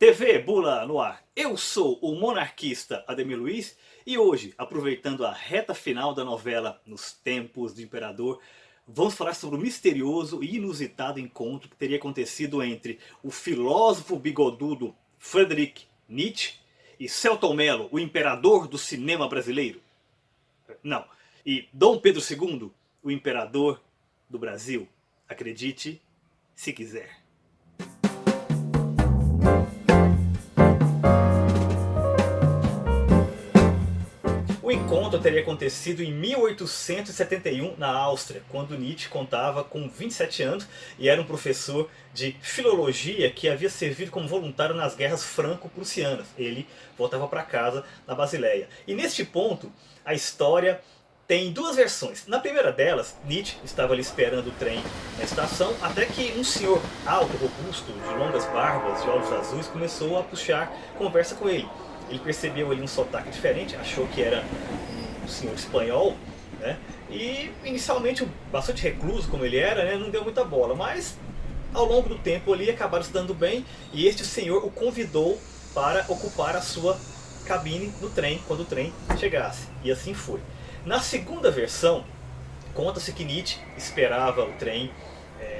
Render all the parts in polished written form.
TV Bula no ar. Eu sou o monarquista Ademir Luiz e hoje, aproveitando a reta final da novela Nos Tempos do Imperador, vamos falar sobre o misterioso e inusitado encontro que teria acontecido entre o filósofo bigodudo Friedrich Nietzsche e Selton Mello, o imperador do cinema brasileiro. Não, e Dom Pedro II, o imperador do Brasil. Acredite, se quiser. O encontro teria acontecido em 1871 na Áustria, quando Nietzsche contava com 27 anos e era um professor de filologia que havia servido como voluntário nas guerras franco-prussianas. Ele voltava para casa na Basileia. E neste ponto, a história tem duas versões. Na primeira delas, Nietzsche estava ali esperando o trem na estação, até que um senhor alto, robusto, de longas barbas, de olhos azuis, começou a puxar conversa com ele. Ele percebeu ali um sotaque diferente, achou que era um senhor espanhol, né? E inicialmente, bastante recluso como ele era, né, não deu muita bola, mas ao longo do tempo ali acabaram se dando bem e este senhor o convidou para ocupar a sua cabine no trem quando o trem chegasse. E assim foi. Na segunda versão, conta-se que Nietzsche esperava o trem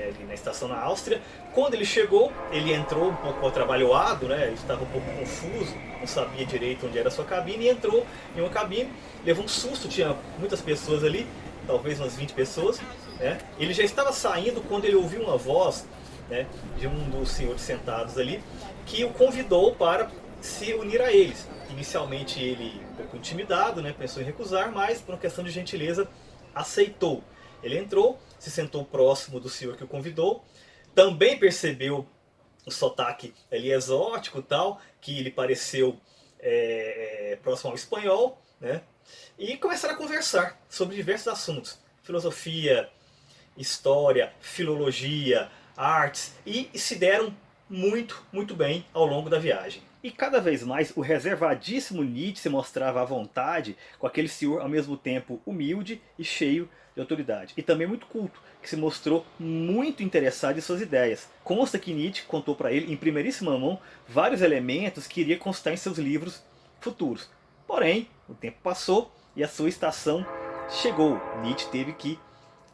ali na estação na Áustria. Quando ele chegou, ele entrou um pouco atrabalhoado, né? Ele estava um pouco confuso, não sabia direito onde era a sua cabine, e entrou em uma cabine, levou um susto, tinha muitas pessoas ali, talvez umas 20 pessoas, né? Ele já estava saindo quando ele ouviu uma voz, né, de um dos senhores sentados ali, que o convidou para se unir a eles. Inicialmente ele, um pouco intimidado, né, pensou em recusar, mas por uma questão de gentileza aceitou. Ele entrou, se sentou próximo do senhor que o convidou, também percebeu o sotaque ali exótico tal, que lhe pareceu próximo ao espanhol, né? E começaram a conversar sobre diversos assuntos: filosofia, história, filologia, artes, e se deram muito bem ao longo da viagem. E cada vez mais o reservadíssimo Nietzsche se mostrava à vontade com aquele senhor ao mesmo tempo humilde e cheio de autoridade. E também muito culto, que se mostrou muito interessado em suas ideias. Consta que Nietzsche contou para ele, em primeiríssima mão, vários elementos que iria constar em seus livros futuros. Porém, o tempo passou e a sua estação chegou. Nietzsche teve que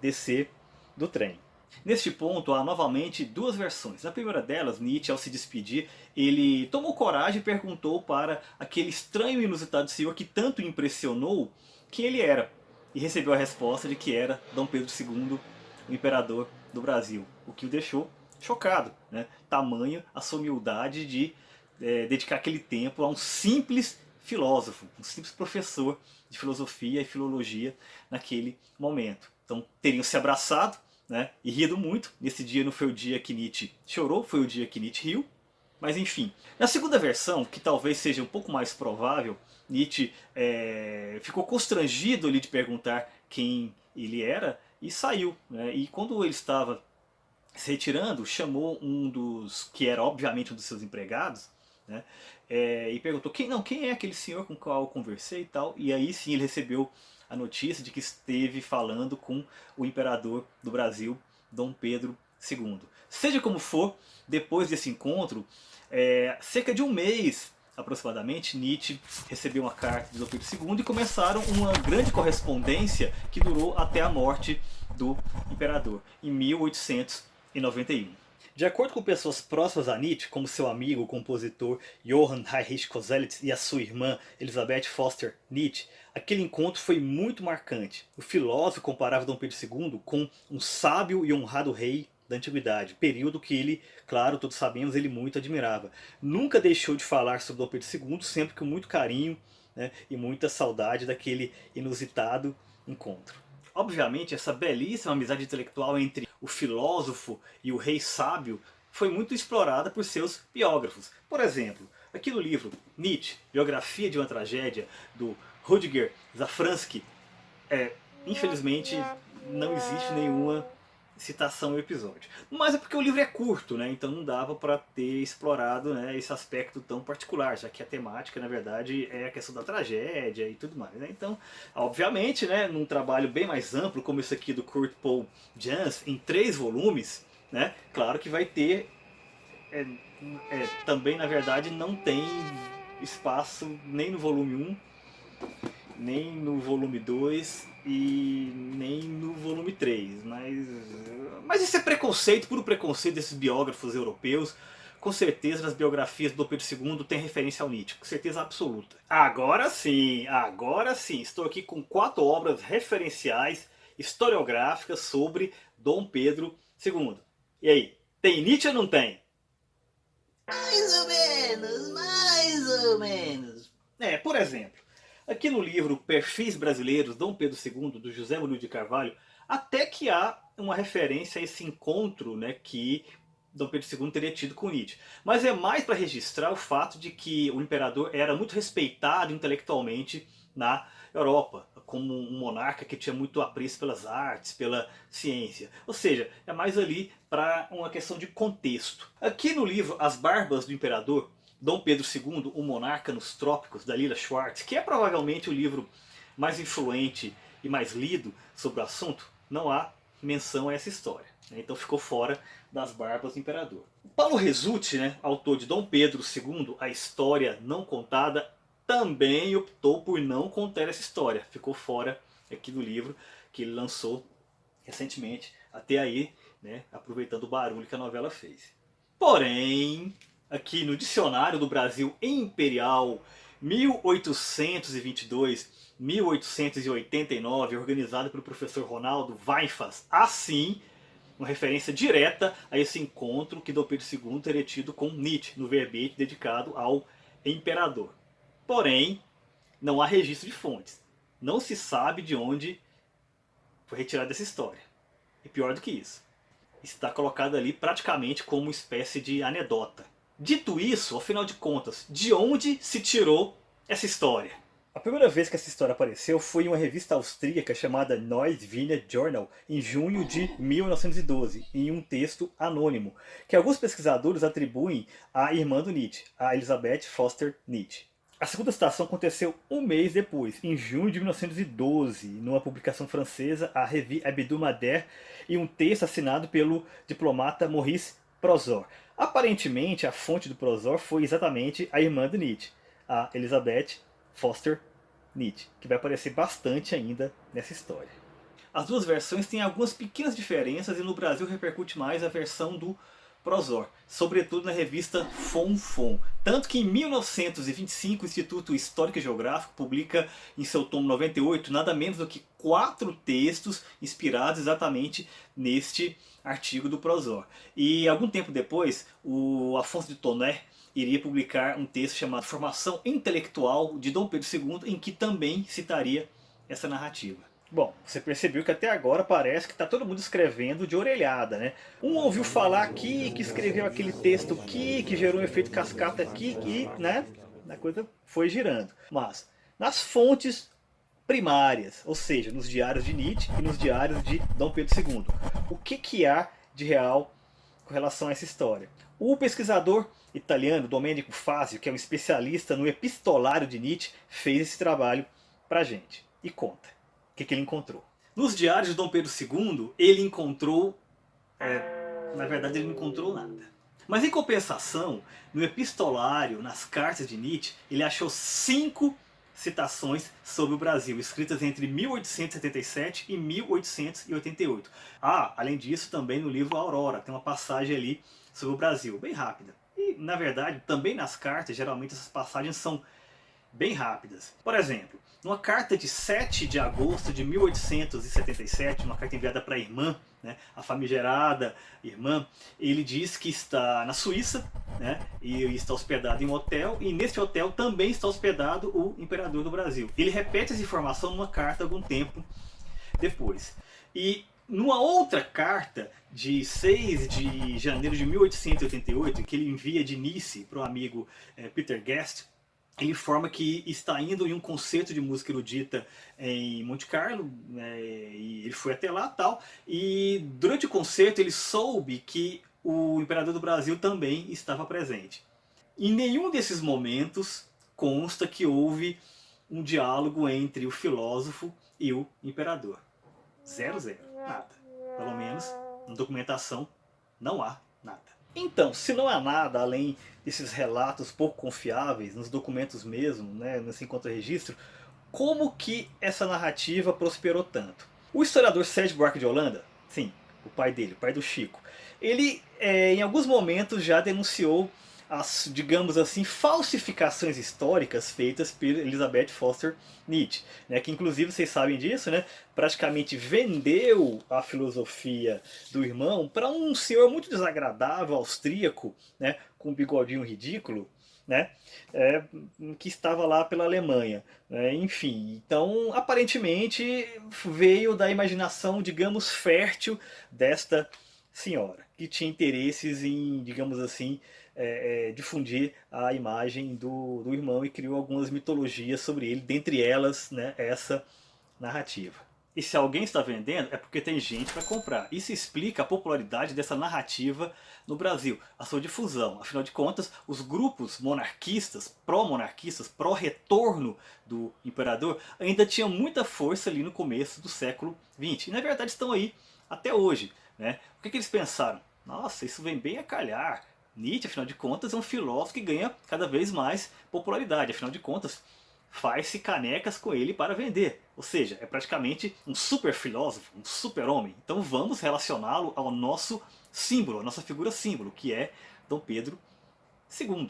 descer do trem. Neste ponto há novamente duas versões. Na primeira delas, Nietzsche, ao se despedir, ele tomou coragem e perguntou para aquele estranho e inusitado senhor que tanto impressionou quem ele era. E recebeu a resposta de que era Dom Pedro II, o imperador do Brasil. O que o deixou chocado, né? Tamanho a sua humildade de dedicar aquele tempo a um simples filósofo, um simples professor de filosofia e filologia naquele momento. Então teriam se abraçado, né, e rido muito. Nesse dia não foi o dia que Nietzsche chorou, foi o dia que Nietzsche riu. Mas enfim, na segunda versão, que talvez seja um pouco mais provável, Nietzsche ficou constrangido ali de perguntar quem ele era e saiu, né? E quando ele estava se retirando, chamou um dos, que era obviamente um dos seus empregados, né, e perguntou quem é aquele senhor com o qual eu conversei e tal. E aí sim ele recebeu a notícia de que esteve falando com o imperador do Brasil, Dom Pedro II. Seja como for, depois desse encontro, cerca de um mês aproximadamente, Nietzsche recebeu uma carta de Dom Pedro II e começaram uma grande correspondência que durou até a morte do imperador, em 1891. De acordo com pessoas próximas a Nietzsche, como seu amigo, o compositor Johann Heinrich Koselleck e a sua irmã Elisabeth Foster Nietzsche, aquele encontro foi muito marcante. O filósofo comparava Dom Pedro II com um sábio e honrado rei da antiguidade, período que ele, claro, todos sabemos, ele muito admirava. Nunca deixou de falar sobre Dom Pedro II, sempre com muito carinho, né, e muita saudade daquele inusitado encontro. Obviamente, essa belíssima amizade intelectual entre o filósofo e o rei sábio foi muito explorada por seus biógrafos. Por exemplo, aqui no livro Nietzsche, Biografia de uma Tragédia, do Rudyger Safransky, infelizmente não existe nenhuma citação ao episódio. Mas é porque o livro é curto, né? Então não dava para ter explorado, né, esse aspecto tão particular, já que a temática, na verdade, é a questão da tragédia e tudo mais, né? Então, obviamente, né, num trabalho bem mais amplo, como esse aqui do Kurt Paul Jans, em 3 volumes, né, claro que vai ter também na verdade não tem espaço nem no volume 1, nem no volume 2 e nem no volume 3. Mas isso é preconceito, puro preconceito desses biógrafos europeus. Com certeza nas biografias do Pedro II tem referência ao Nietzsche, com certeza absoluta. Agora sim, estou aqui com 4 obras referenciais historiográficas sobre Dom Pedro II. E aí, tem Nietzsche ou não tem? Mais ou menos, mais ou menos. Por exemplo, aqui no livro Perfis Brasileiros, Dom Pedro II, do José Murilo de Carvalho, até que há uma referência a esse encontro, né, que Dom Pedro II teria tido com Nietzsche. Mas é mais para registrar o fato de que o imperador era muito respeitado intelectualmente na Europa, como um monarca que tinha muito apreço pelas artes, pela ciência. Ou seja, é mais ali para uma questão de contexto. Aqui no livro As Barbas do Imperador, Dom Pedro II, o Monarca nos Trópicos, da Lila Schwartz, que é provavelmente o livro mais influente e mais lido sobre o assunto, não há menção a essa história. Então ficou fora das Barbas do Imperador. Paulo Resulti, né, autor de Dom Pedro II, A História Não Contada, também optou por não contar essa história. Ficou fora aqui do livro que ele lançou recentemente, até aí, né, aproveitando o barulho que a novela fez. Porém, aqui no Dicionário do Brasil Imperial 1822-1889, organizado pelo professor Ronaldo Weifas, assim, uma referência direta a esse encontro que Dom Pedro II teria tido com Nietzsche, no verbete dedicado ao imperador. Porém, não há registro de fontes. Não se sabe de onde foi retirada essa história. E pior do que isso, está colocado ali praticamente como uma espécie de anedota. Dito isso, ao final de contas, de onde se tirou essa história? A primeira vez que essa história apareceu foi em uma revista austríaca chamada Neues Wiener Journal, em junho de 1912, em um texto anônimo, que alguns pesquisadores atribuem à irmã do Nietzsche, a Elisabeth Foster Nietzsche. A segunda citação aconteceu um mês depois, em junho de 1912, numa publicação francesa, a Revue Hebdomadaire, e um texto assinado pelo diplomata Maurice Prozor. Aparentemente, a fonte do Prozor foi exatamente a irmã do Nietzsche, a Elisabeth Foster Nietzsche, que vai aparecer bastante ainda nessa história. As duas versões têm algumas pequenas diferenças e no Brasil repercute mais a versão do Prozor, sobretudo na revista Fonfon. Tanto que em 1925 o Instituto Histórico e Geográfico publica em seu tomo 98 nada menos do que 4 textos inspirados exatamente neste artigo do Prozor. E algum tempo depois, o Afonso de Toné iria publicar um texto chamado Formação Intelectual de Dom Pedro II, em que também citaria essa narrativa. Bom, você percebeu que até agora parece que está todo mundo escrevendo de orelhada, né? Um ouviu falar aqui, que escreveu aquele texto aqui, que gerou um efeito cascata aqui, e, né, a coisa foi girando. Mas, nas fontes primárias, ou seja, nos diários de Nietzsche e nos diários de Dom Pedro II, o que há de real com relação a essa história? O pesquisador italiano Domenico Fazio, que é um especialista no epistolário de Nietzsche, fez esse trabalho pra gente. E conta. O que ele encontrou? Nos diários de Dom Pedro II, ele encontrou... na verdade, ele não encontrou nada. Mas em compensação, no epistolário, nas cartas de Nietzsche, ele achou 5 citações sobre o Brasil, escritas entre 1877 e 1888. Além disso, também no livro Aurora, tem uma passagem ali sobre o Brasil, bem rápida. E, na verdade, também nas cartas, geralmente essas passagens são bem rápidas. Por exemplo, numa carta de 7 de agosto de 1877, uma carta enviada para a irmã, né, a famigerada irmã, ele diz que está na Suíça, né, e está hospedado em um hotel, e nesse hotel também está hospedado o imperador do Brasil. Ele repete essa informação numa carta algum tempo depois. E numa outra carta de 6 de janeiro de 1888, que ele envia de Nice para o amigo Peter Guest, ele informa que está indo em um concerto de música erudita em Monte Carlo, e ele foi até lá tal, e durante o concerto ele soube que o imperador do Brasil também estava presente. Em nenhum desses momentos consta que houve um diálogo entre o filósofo e o imperador. 0, nada. Pelo menos na documentação não há nada. Então, se não há nada além desses relatos pouco confiáveis, nos documentos mesmo, né, nesse contra-registro, como que essa narrativa prosperou tanto? O historiador Sérgio Buarque de Holanda, sim, o pai dele, o pai do Chico, ele em alguns momentos já denunciou as, digamos assim, falsificações históricas feitas por Elizabeth Foster Nietzsche, né, que inclusive vocês sabem disso, né, praticamente vendeu a filosofia do irmão para um senhor muito desagradável, austríaco, né, com um bigodinho ridículo, né, é, que estava lá pela Alemanha. Né, enfim, então aparentemente veio da imaginação, digamos, fértil desta senhora, que tinha interesses em, digamos assim, difundir a imagem do irmão e criou algumas mitologias sobre ele, dentre elas, né, essa narrativa. E se alguém está vendendo, é porque tem gente para comprar. Isso explica a popularidade dessa narrativa no Brasil, a sua difusão. Afinal de contas, os grupos monarquistas, pró-retorno do imperador, ainda tinham muita força ali no começo do século XX. E na verdade estão aí até hoje. Né? O que eles pensaram? Nossa, isso vem bem a calhar. Nietzsche, afinal de contas, é um filósofo que ganha cada vez mais popularidade. Afinal de contas, faz-se canecas com ele para vender. Ou seja, é praticamente um super filósofo, um super homem. Então vamos relacioná-lo ao nosso símbolo, a nossa figura símbolo, que é Dom Pedro II.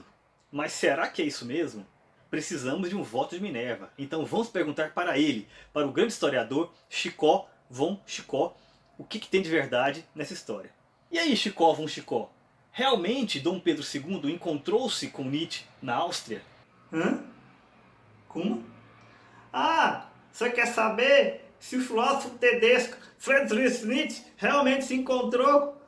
Mas será que é isso mesmo? Precisamos de um voto de Minerva. Então vamos perguntar para ele, para o grande historiador Chicó von Chicó, o que tem de verdade nessa história. E aí, Chicó von Chicó? Realmente Dom Pedro II encontrou-se com Nietzsche na Áustria? Hã? Como? Ah, você quer saber se o filósofo tedesco Friedrich Nietzsche realmente se encontrou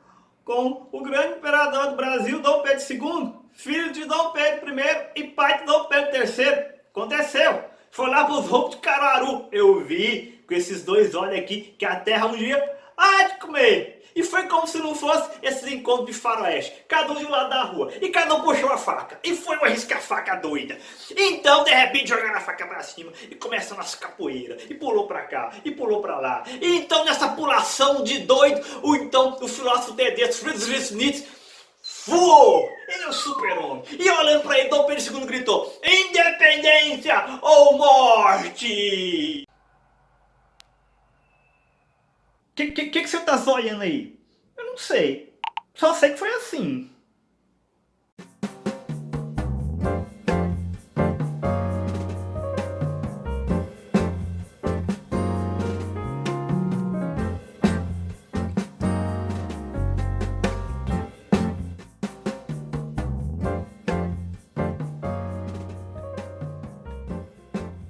com o grande imperador do Brasil, Dom Pedro II, filho de Dom Pedro I e pai de Dom Pedro III? Aconteceu. Foi lá pros rompos de Caruaru. Eu vi com esses dois olhos aqui que a terra um dia há de comer. E foi como se não fosse esses encontros de faroeste. Cada um de um lado da rua. E cada um puxou a faca. E foi uma risca-faca doida. Então, de repente, jogaram a faca pra cima. E começou a nossa capoeira. E pulou pra cá. E pulou pra lá. E então, nessa pulação de doido, o filósofo tedesco Friedrich Nietzsche voou! Ele é um super-homem. E olhando pra ele, Dom Pedro II gritou: independência ou morte! Que você tá zoiando aí? Eu não sei. Só sei que foi assim.